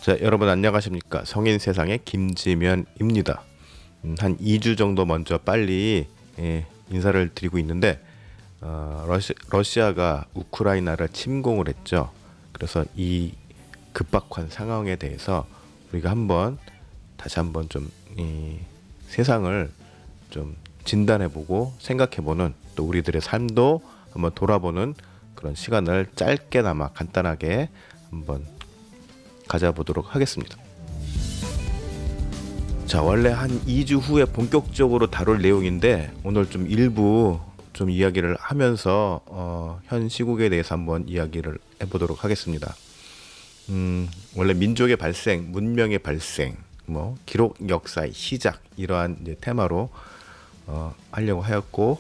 자, 여러분 안녕하십니까? 성인 세상의 김지면입니다. 한 2주 정도 먼저 빨리 인사를 드리고 있는데 러시아가 우크라이나를 침공을 했죠. 그래서 이 급박한 상황에 대해서 우리가 다시 한번 좀 세상을 좀 진단해보고 생각해보는, 또 우리들의 삶도 한번 돌아보는 그런 시간을 짧게나마 간단하게 한번 가져보도록 하겠습니다. 자, 원래 한 2주 후에 본격적으로 다룰 내용인데 오늘 좀 일부 좀 이야기를 하면서 현 시국에 대해서 한번 이야기를 해보도록 하겠습니다. 원래 민족의 발생, 문명의 발생, 기록 역사의 시작, 이러한 이제 테마로 하려고 하였고,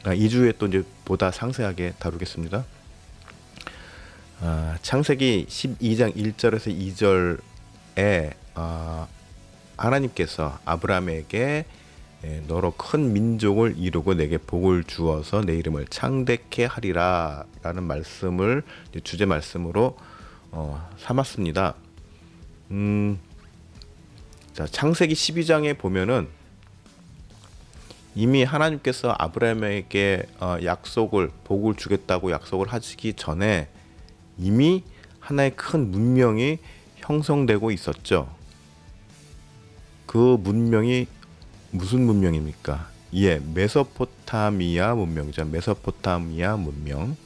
2주에 또 이제 보다 상세하게 다루겠습니다. 창세기 12장 1절에서 2절에 하나님께서 아브라함에게 너로 큰 민족을 이루고 내게 복을 주어서 내 이름을 창대케 하리라 라는 말씀을 주제 말씀으로 삼았습니다. 자, 창세기 12장에 보면은 이미 하나님께서 아브라함에게 복을 주겠다고 약속을 하시기 전에 이미 하나의 큰 문명이 형성되고 있었죠. 그 문명이 무슨 문명입니까? 예, 메소포타미아 문명이죠. 메소포타미아 문명.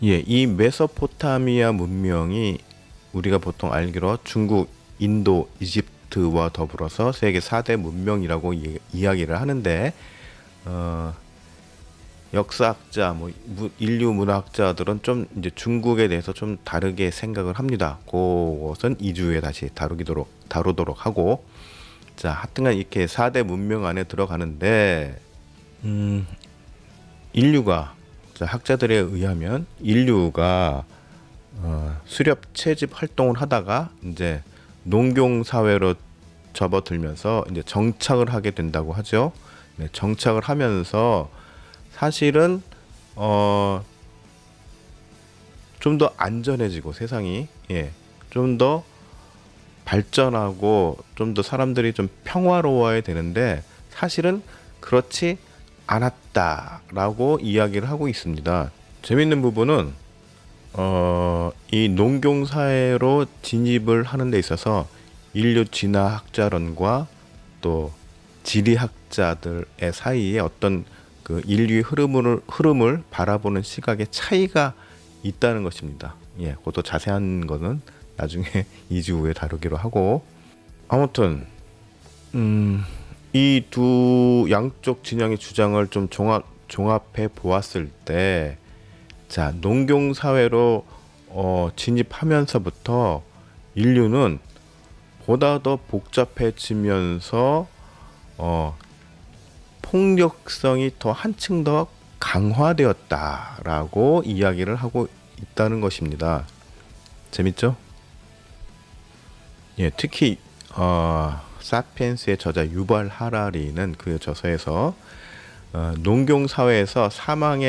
예, 이 메소포타미아 문명이 우리가 보통 알기로 중국, 인도, 이집트와 더불어서 세계 4대 문명이라고 이야기를 하는데, 역사학자, 인류 문학자들은 좀 이제 중국에 대해서 좀 다르게 생각을 합니다. 그것은 2주에 다시 다루도록 하고, 자, 하여튼간 이렇게 4대 문명 안에 들어가는데, 인류가, 자, 학자들에 의하면 인류가 수렵 채집 활동을 하다가 이제 농경 사회로 접어들면서 이제 정착을 하게 된다고 하죠. 네, 정착을 하면서 사실은 좀 더 안전해지고 세상이 좀 더 발전하고 좀 더 사람들이 좀 평화로워야 되는데 사실은 그렇지 않았다라고 이야기를 하고 있습니다. 재밌는 부분은 이 농경 사회로 진입을 하는 데 있어서 인류 진화학자론과 또 지리학자들의 사이에 어떤 그 인류의 흐름을 바라보는 시각의 차이가 있다는 것입니다. 예, 그것도 자세한 거는 나중에 2주 후에 다루기로 하고, 아무튼 이 두 양쪽 진영의 주장을 좀 종합해 보았을 때, 자, 농경 사회로 진입하면서부터 인류는 보다 더 복잡해지면서 폭력성이 더 한층 더 강화되었다라고 이야기를 하고 있다는 것입니다. 재밌죠? 예, 특히 사피엔스의 저자 유발 하라리는 그 저서에서 농경 사회에서 사망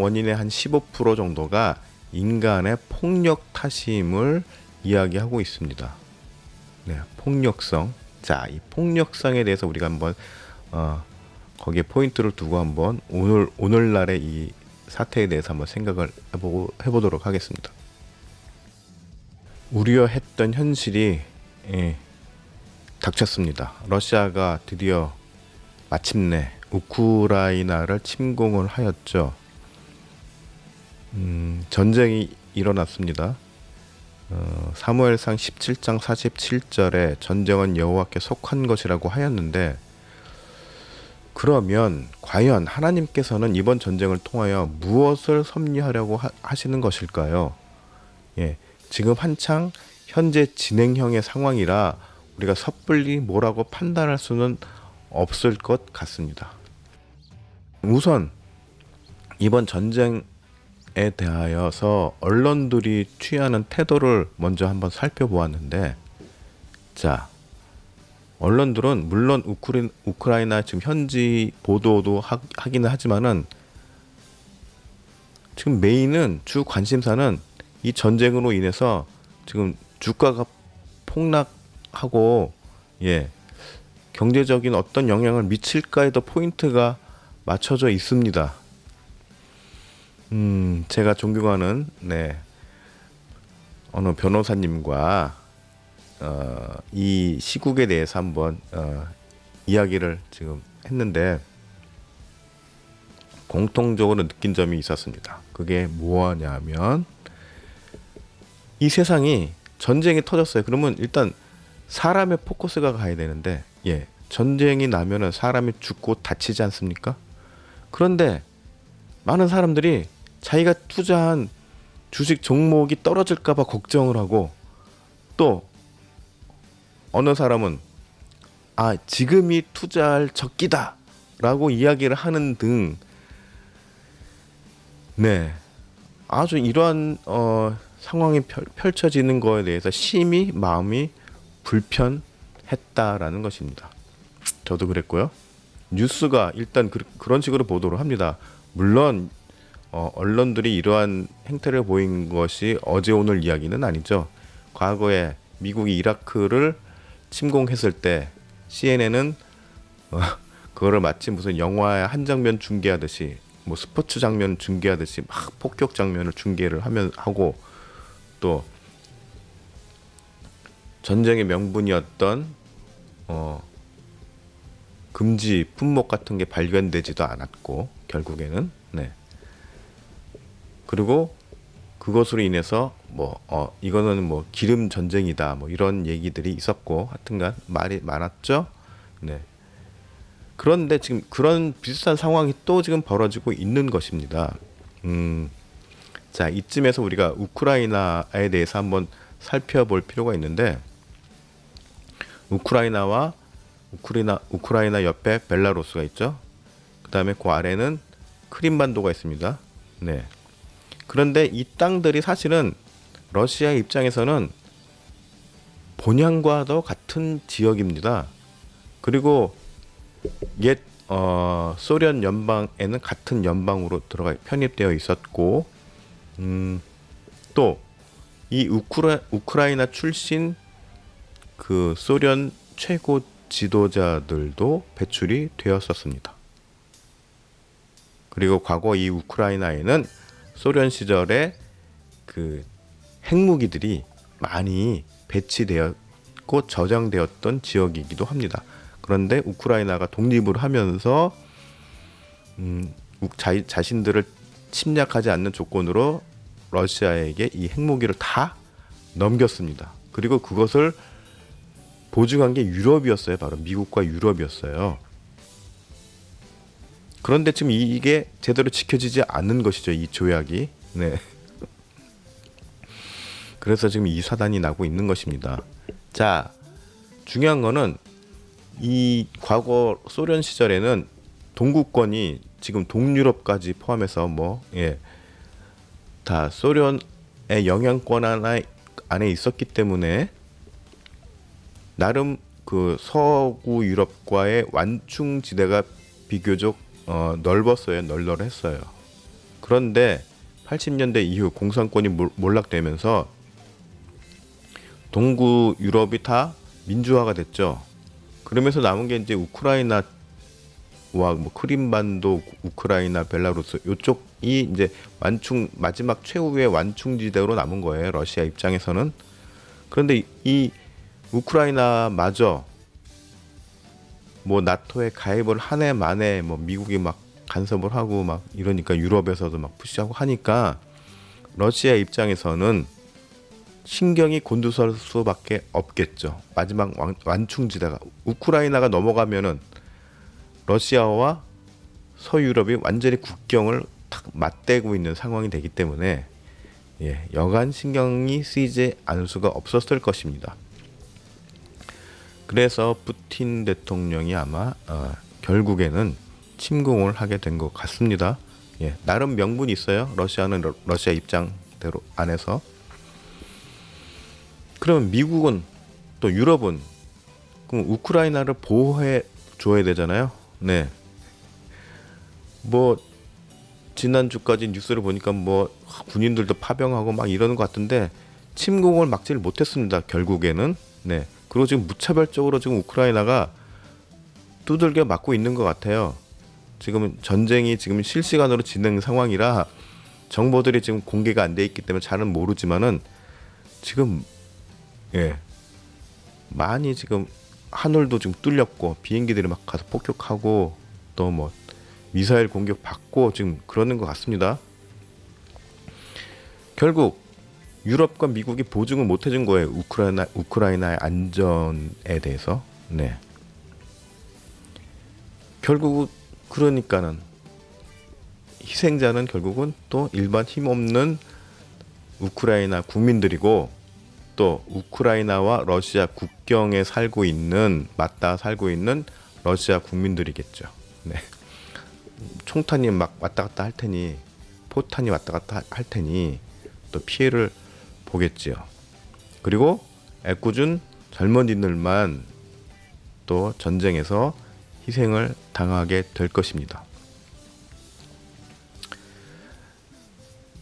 원인의 한 15% 정도가 인간의 폭력 탓임을 이야기하고 있습니다. 네, 폭력성. 자, 이 폭력성에 대해서 우리가 한번 거기에 포인트를 두고 한번 오늘날의 이 사태에 대해서 한번 생각을 해보도록 하겠습니다. 우려했던 현실이 닥쳤습니다. 러시아가 드디어 마침내 우크라이나를 침공을 하였죠. 전쟁이 일어났습니다. 사무엘상 17장 47절에 전쟁은 여호와께 속한 것이라고 하였는데, 그러면 과연 하나님께서는 이번 전쟁을 통하여 무엇을 섭리하려고 하시는 것일까요? 예, 지금 한창 현재 진행형의 상황이라 우리가 섣불리 뭐라고 판단할 수는 없을 것 같습니다. 우선 이번 전쟁에 대하여서 언론들이 취하는 태도를 먼저 한번 살펴보았는데, 자, 언론들은 물론 우크라이나 지금 현지 보도도 하기는 하지만은 지금 메인은 주 관심사는 이 전쟁으로 인해서 지금 주가가 폭락하고 경제적인 어떤 영향을 미칠까에 더 포인트가 맞춰져 있습니다. 제가 존경하는 어느 변호사님과 이 시국에 대해서 한번 이야기를 지금 했는데 공통적으로 느낀 점이 있었습니다. 그게 뭐냐면 이 세상이 전쟁이 터졌어요. 그러면 일단 사람의 포커스가 가야 되는데 전쟁이 나면은 사람이 죽고 다치지 않습니까? 그런데 많은 사람들이 자기가 투자한 주식 종목이 떨어질까 봐 걱정을 하고, 또 어느 사람은 지금이 투자할 적기다 라고 이야기를 하는 등 아주 이러한 상황이 펼쳐지는 거에 대해서 심히 마음이 불편했다라는 것입니다. 저도 그랬고요. 뉴스가 일단 그런 식으로 보도를 합니다. 물론 언론들이 이러한 행태를 보인 것이 어제 오늘 이야기는 아니죠. 과거에 미국이 이라크를 침공했을 때 CNN은 그거를 마치 무슨 영화의 한 장면 중계하듯이, 뭐 스포츠 장면 중계하듯이 막 폭격 장면을 중계를 하고, 또 전쟁의 명분이었던 금지 품목 같은 게 발견되지도 않았고 결국에는 그리고 그것으로 인해서 이거는 뭐 기름 전쟁이다 뭐 이런 얘기들이 있었고, 하여튼간 말이 많았죠. 그런데 지금 그런 비슷한 상황이 또 지금 벌어지고 있는 것입니다. 자, 이쯤에서 우리가 우크라이나에 대해서 한번 살펴볼 필요가 있는데, 우크라이나 옆에 벨라루스가 있죠. 그 다음에 그 아래는 크림반도가 있습니다. 그런데 이 땅들이 사실은 러시아 입장에서는 본향과도 같은 지역입니다. 그리고 옛 소련 연방에는 같은 연방으로 편입되어 있었고, 또 이 우크라이나 출신 그 소련 최고 지도자들도 배출이 되었었습니다. 그리고 과거 이 우크라이나에는 소련 시절에 그 핵무기들이 많이 배치되었고 저장되었던 지역이기도 합니다. 그런데 우크라이나가 독립을 하면서 자신들을 침략하지 않는 조건으로 러시아에게 이 핵무기를 다 넘겼습니다. 그리고 그것을 보증한 게 유럽이었어요. 바로 미국과 유럽이었어요. 그런데 지금 이게 제대로 지켜지지 않는 것이죠. 이 조약이. 그래서 지금 이 사단이 나고 있는 것입니다. 자, 중요한 거는 이 과거 소련 시절에는 동구권이 지금 동유럽까지 포함해서 다 소련의 영향권 안에 있었기 때문에 나름 그 서구 유럽과의 완충지대가 비교적 넓었어요. 널널했어요. 그런데 80년대 이후 공산권이 몰락되면서 동구 유럽이 다 민주화가 됐죠. 그러면서 남은 게 이제 우크라이나와 크림반도, 우크라이나, 벨라루스 이쪽이 이제 마지막 최후의 완충지대로 남은 거예요. 러시아 입장에서는. 그런데 이 우크라이나마저 나토에 가입을 한 해 만에 미국이 막 간섭을 하고 막 이러니까 유럽에서도 막 푸시하고 하니까 러시아 입장에서는 신경이 곤두설 수밖에 없겠죠. 마지막 완충지대가 우크라이나가 넘어가면은 러시아와 서유럽이 완전히 국경을 탁 맞대고 있는 상황이 되기 때문에 여간 신경이 쓰이지 않을 수가 없었을 것입니다. 그래서 푸틴 대통령이 아마 결국에는 침공을 하게 된 것 같습니다. 나름 명분이 있어요. 러시아는 러시아 입장대로 안에서. 그러면 미국은 또 유럽은 그럼 우크라이나를 보호해 줘야 되잖아요. 지난주까지 뉴스를 보니까 군인들도 파병하고 막 이러는 것 같은데, 침공을 막지를 못했습니다. 결국에는. 네. 그리고 지금 무차별적으로 지금 우크라이나가 두들겨 맞고 있는 것 같아요. 지금 전쟁이 지금 실시간으로 진행 상황이라 정보들이 지금 공개가 안 돼 있기 때문에 잘은 모르지만은 지금 많이 지금 하늘도 지금 뚫렸고 비행기들이 막 가서 폭격하고 또 뭐 미사일 공격 받고 지금 그러는 것 같습니다. 결국 유럽과 미국이 보증을 못 해준 거예요. 우크라이나의 안전에 대해서. 네. 결국 그러니까는 희생자는 결국은 또 일반 힘없는 우크라이나 국민들이고 또 우크라이나와 러시아 국경에 맞닿아 살고 있는 러시아 국민들이겠죠. 네. 총탄이 막 왔다 갔다 할 테니 포탄이 왔다 갔다 할 테니 또 피해를 보겠지요. 그리고 애꿎은 젊은이들만 또 전쟁에서 희생을 당하게 될 것입니다.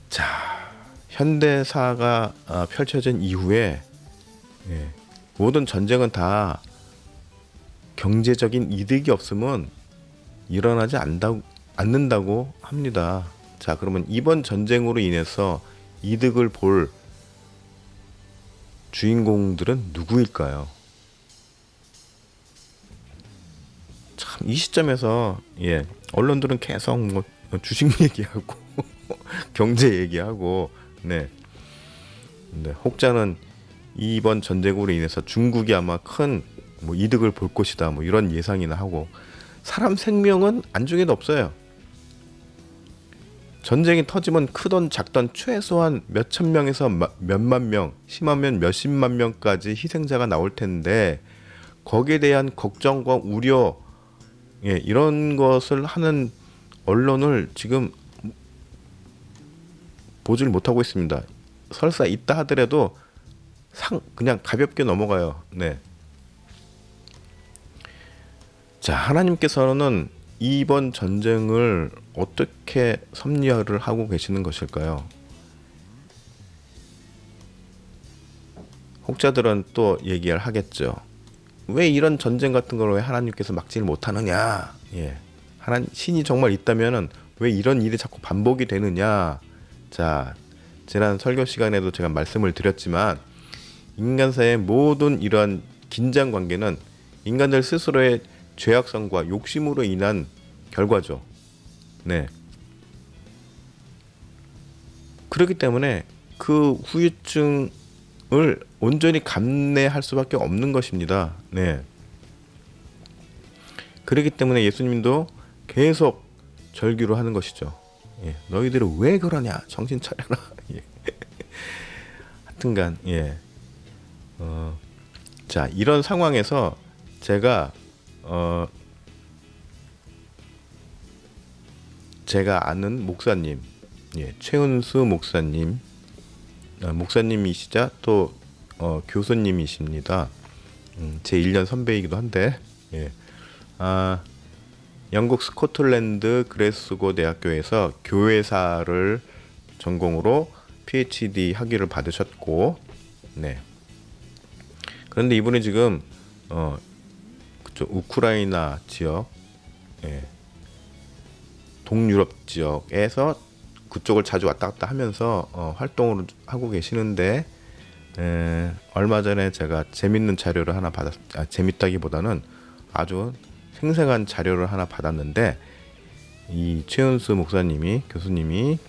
자, 현대사가 펼쳐진 이후에 모든 전쟁은 다 경제적인 이득이 없으면 일어나지 않는다고 합니다. 자, 그러면 이번 전쟁으로 인해서 이득을 볼 주인공들은 누구일까요? 참 이 시점에서 언론들은 계속 뭐 주식 얘기하고 경제 얘기하고 네. 혹자는 이번 전쟁으로 인해서 중국이 아마 큰 뭐 이득을 볼 것이다 뭐 이런 예상이나 하고 사람 생명은 안중에도 없어요. 전쟁이 터지면 크던 작던 최소한 몇천 명에서 몇만 명, 심하면 몇십만 명까지 희생자가 나올 텐데 거기에 대한 걱정과 우려 이런 것을 하는 언론을 지금 보질 못하고 있습니다. 설사 있다 하더라도 그냥 가볍게 넘어가요. 네. 자, 하나님께서는 이번 전쟁을 어떻게 섭리를 하고 계시는 것일까요? 혹자들은 또 얘기를 하겠죠. 왜 이런 전쟁 같은 걸 왜 하나님께서 막지를 못하느냐? 신이 정말 있다면은 왜 이런 일이 자꾸 반복이 되느냐? 자, 지난 설교 시간에도 제가 말씀을 드렸지만 인간사의 모든 이러한 긴장 관계는 인간들 스스로의 죄악성과 욕심으로 인한 결과죠. 네. 그렇기 때문에 그 후유증을 온전히 감내할 수밖에 없는 것입니다. 네. 그렇기 때문에 예수님도 계속 절규를 하는 것이죠. 너희들은 왜 그러냐? 정신 차려라. 하여튼간 자, 이런 상황에서 제가 아는 목사님, 최은수 목사님, 목사님이시자 또 교수님이십니다. 제 1년 선배이기도 한데, 영국 스코틀랜드 그레스고 대학교에서 교회사를 전공으로 PhD 학위를 받으셨고, 네. 그런데 이분이 지금 그쪽 우크라이나 지역, 동유럽 지역에서 그쪽을 자주 왔다 갔다 하면서 활동을 하고 계시는데 얼마 전에 제가 재밌는 자료를 하나 재밌다기보다는 아주 생생한 자료를 하나 받았는데 이 최은수 목사님이 교수님이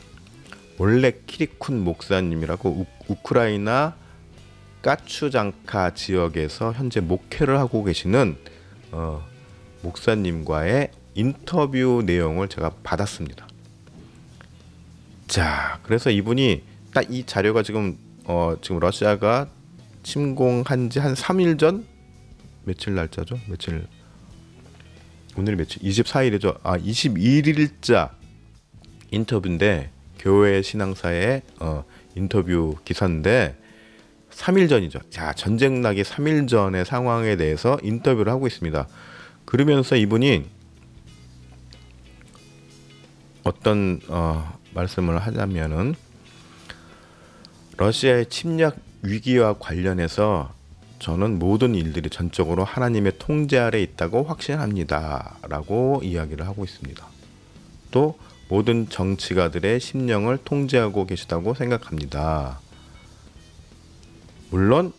원래 키리쿤 목사님이라고 우크라이나 까추장카 지역에서 현재 목회를 하고 계시는 목사님과의 인터뷰 내용을 제가 받았습니다. 자, 그래서 이분이 딱 이 자료가 지금 러시아가 침공한 지 한 3일 전 며칠 날짜죠? 오늘이 며칠? 24일이죠. 22일자 인터뷰인데 교회 신앙사의 인터뷰 기사인데 3일 전이죠. 자, 전쟁 나기 3일 전의 상황에 대해서 인터뷰를 하고 있습니다. 그러면서 이분이 어떤 말씀을 하자면은 러시아의 침략 위기와 관련해서 저는 모든 일들이 전적으로 하나님의 통제 아래 있다고 확신합니다. 라고 이야기를 하고 있습니다. 또 모든 정치가들의 심령을 통제하고 계시다고 생각합니다. 물론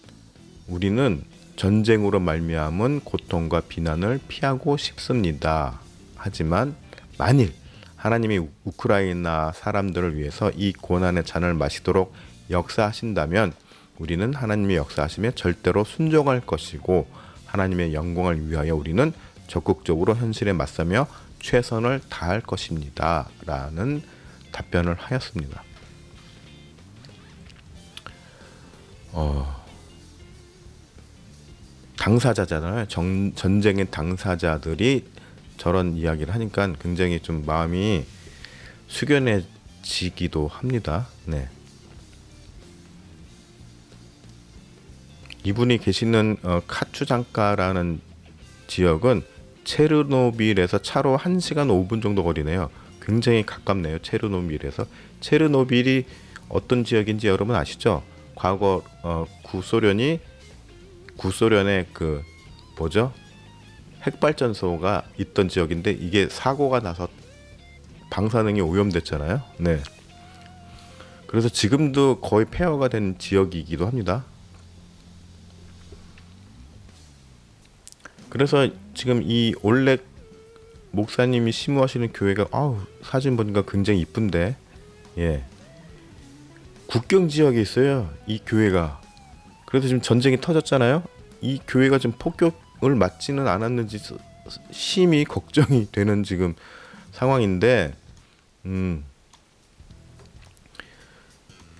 우리는 전쟁으로 말미암은 고통과 비난을 피하고 싶습니다. 하지만 만일 하나님이 우크라이나 사람들을 위해서 이 고난의 잔을 마시도록 역사하신다면 우리는 하나님의 역사하심에 절대로 순종할 것이고 하나님의 영광을 위하여 우리는 적극적으로 현실에 맞서며 최선을 다할 것입니다. 라는 답변을 하였습니다. 당사자잖아요. 전쟁의 당사자들이 저런 이야기를 하니까 굉장히 좀 마음이 숙연해지기도 합니다. 네. 이분이 계시는 카추장가라는 지역은 체르노빌에서 차로 1시간 5분 정도 거리네요. 굉장히 가깝네요. 체르노빌에서. 체르노빌이 어떤 지역인지 여러분 아시죠? 과거 구소련의 그 뭐죠? 핵발전소가 있던 지역인데 이게 사고가 나서 방사능이 오염됐잖아요. 네. 그래서 지금도 거의 폐허가 된 지역이기도 합니다. 그래서 지금 이 올렉 목사님이 심우하시는 교회가 사진 보니까 굉장히 이쁜데, 예, 국경 지역에 있어요. 이 교회가. 그래서 지금 전쟁이 터졌잖아요. 이 교회가 지금 폭격을 맞지는 않았는지 심히 걱정이 되는 지금 상황인데,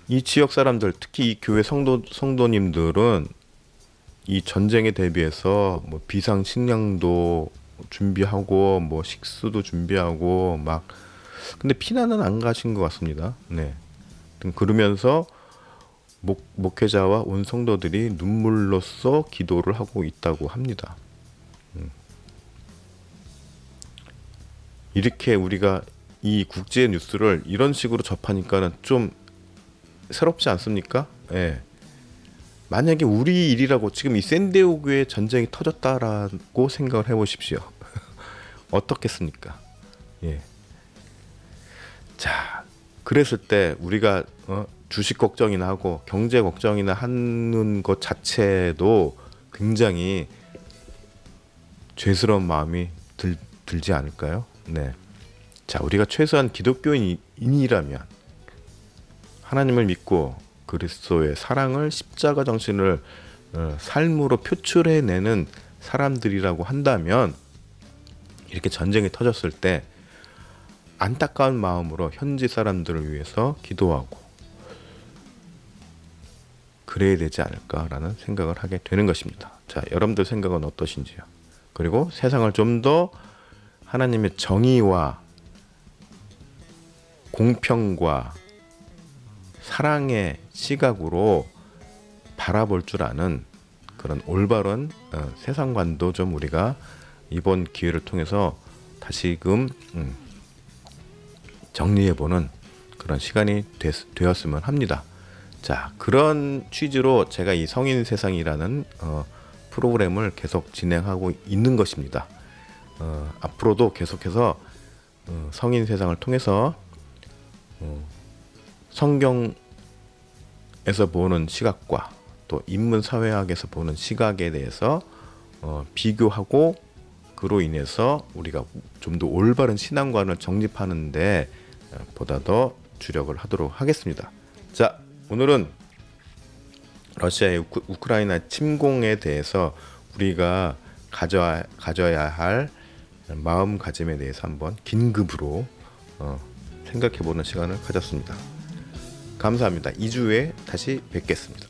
이 지역 사람들, 특히 이 교회 성도님들은 이 전쟁에 대비해서 뭐 비상 식량도 준비하고 뭐 식수도 준비하고 막, 근데 피난은 안 가신 것 같습니다. 네. 그러면서 목회자와 온 성도들이 눈물로써 기도를 하고 있다고 합니다. 이렇게 우리가 이 국제 뉴스를 이런 식으로 접하니까는 좀 새롭지 않습니까? 예. 만약에 우리 일이라고 지금 이 샌디에고에 전쟁이 터졌다라고 생각을 해보십시오. 어떻겠습니까? 예. 자, 그랬을 때 우리가 주식 걱정이나 하고 경제 걱정이나 하는 것 자체도 굉장히 죄스러운 마음이 들지 않을까요? 네. 자, 우리가 최소한 기독교인이라면 하나님을 믿고 그리스도의 사랑을, 십자가 정신을 삶으로 표출해내는 사람들이라고 한다면 이렇게 전쟁이 터졌을 때 안타까운 마음으로 현지 사람들을 위해서 기도하고 그래야 되지 않을까라는 생각을 하게 되는 것입니다. 자, 여러분들 생각은 어떠신지요? 그리고 세상을 좀 더 하나님의 정의와 공평과 사랑의 시각으로 바라볼 줄 아는 그런 올바른 세상관도 좀 우리가 이번 기회를 통해서 다시금 정리해보는 그런 시간이 되었으면 합니다. 자, 그런 취지로 제가 이 성인 세상이라는 프로그램을 계속 진행하고 있는 것입니다. 앞으로도 계속해서 성인 세상을 통해서 성경에서 보는 시각과 또 인문사회학에서 보는 시각에 대해서 비교하고 그로 인해서 우리가 좀 더 올바른 신앙관을 정립하는데 보다 더 주력을 하도록 하겠습니다. 자, 오늘은 러시아의 우크라이나 침공에 대해서 우리가 가져야 할 마음가짐에 대해서 한번 긴급으로 생각해보는 시간을 가졌습니다. 감사합니다. 2주에 다시 뵙겠습니다.